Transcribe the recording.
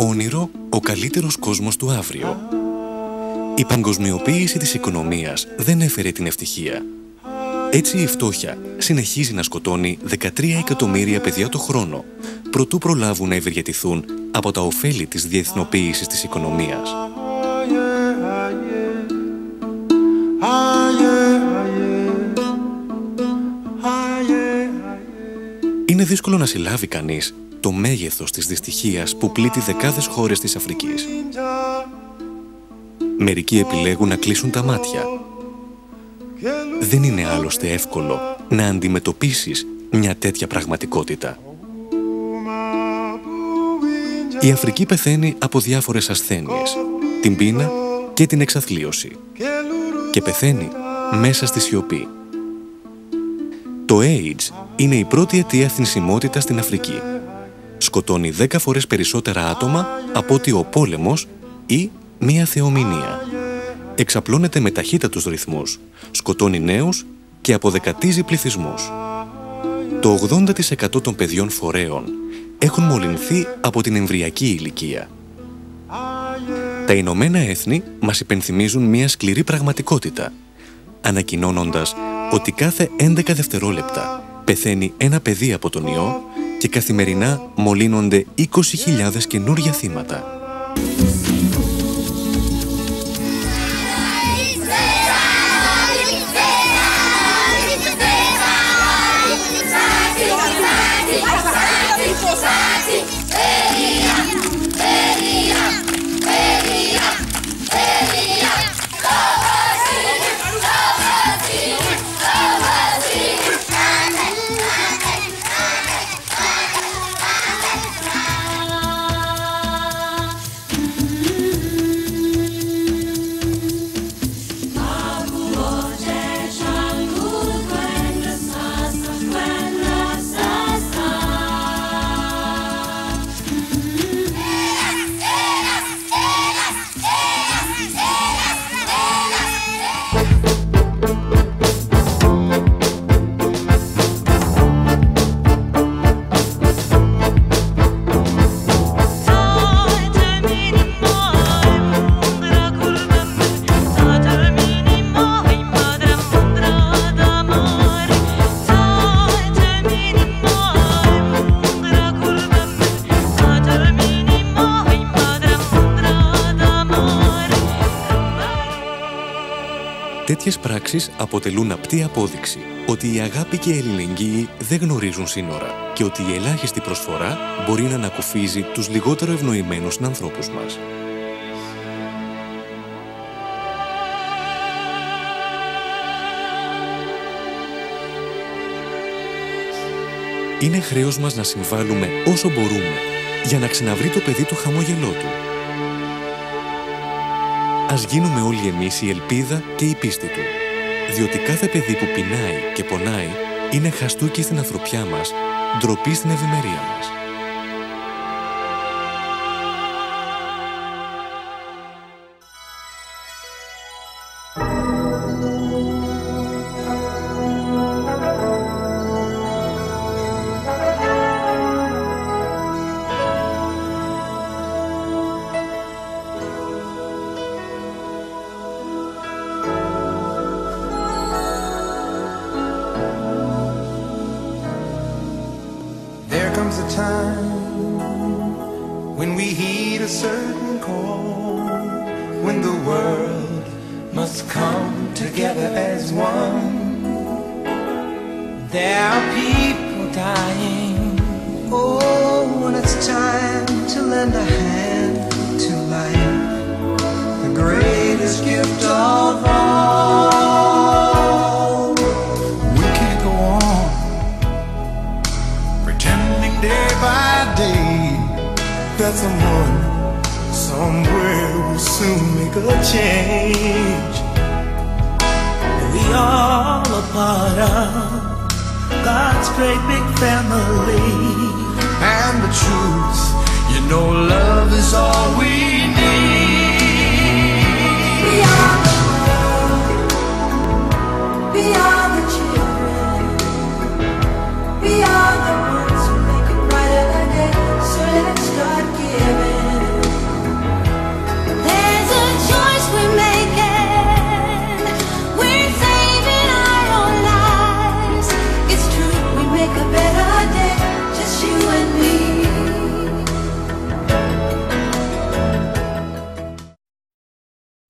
όνειρο ο καλύτερος κόσμος του αύριο. Η παγκοσμιοποίηση της οικονομίας δεν έφερε την ευτυχία. Έτσι η φτώχεια συνεχίζει να σκοτώνει 13 εκατομμύρια παιδιά το χρόνο, προτού προλάβουν να ευεργετηθούν από τα ωφέλη της διεθνοποίησης της οικονομίας. Είναι δύσκολο να συλλάβει κανείς το μέγεθος της δυστυχίας που πλήττει δεκάδες χώρες της Αφρικής. Μερικοί επιλέγουν να κλείσουν τα μάτια. Δεν είναι άλλωστε εύκολο να αντιμετωπίσεις μια τέτοια πραγματικότητα. Η Αφρική πεθαίνει από διάφορες ασθένειες, την πείνα και την εξαθλίωση. Και πεθαίνει μέσα στη σιωπή. Το AIDS είναι η πρώτη αιτία θνησιμότητας στην Αφρική. Σκοτώνει 10 φορές περισσότερα άτομα από ότι ο πόλεμος ή μία θεομηνία. Εξαπλώνεται με ταχύτατους ρυθμούς, σκοτώνει νέους και αποδεκατίζει πληθυσμούς. Το 80% των παιδιών φορέων έχουν μολυνθεί από την εμβρυακή ηλικία. Τα Ηνωμένα Έθνη μας υπενθυμίζουν μια σκληρή πραγματικότητα, ανακοινώνοντας ότι κάθε 11 δευτερόλεπτα πεθαίνει ένα παιδί από τον ιό και καθημερινά μολύνονται 20.000 καινούργια θύματα. Τέτοιες πράξεις αποτελούν απτή απόδειξη ότι η αγάπη και η αλληλεγγύη δεν γνωρίζουν σύνορα και ότι η ελάχιστη προσφορά μπορεί να ανακουφίζει τους λιγότερο ευνοημένους ανθρώπους μας. Είναι χρέος μας να συμβάλλουμε όσο μπορούμε για να ξαναβρει το παιδί το χαμόγελό του. Ας γίνουμε όλοι εμείς η ελπίδα και η πίστη του, διότι κάθε παιδί που πεινάει και πονάει είναι χαστούκι στην ανθρωπιά μας, ντροπή στην ευημερία μας. Love is all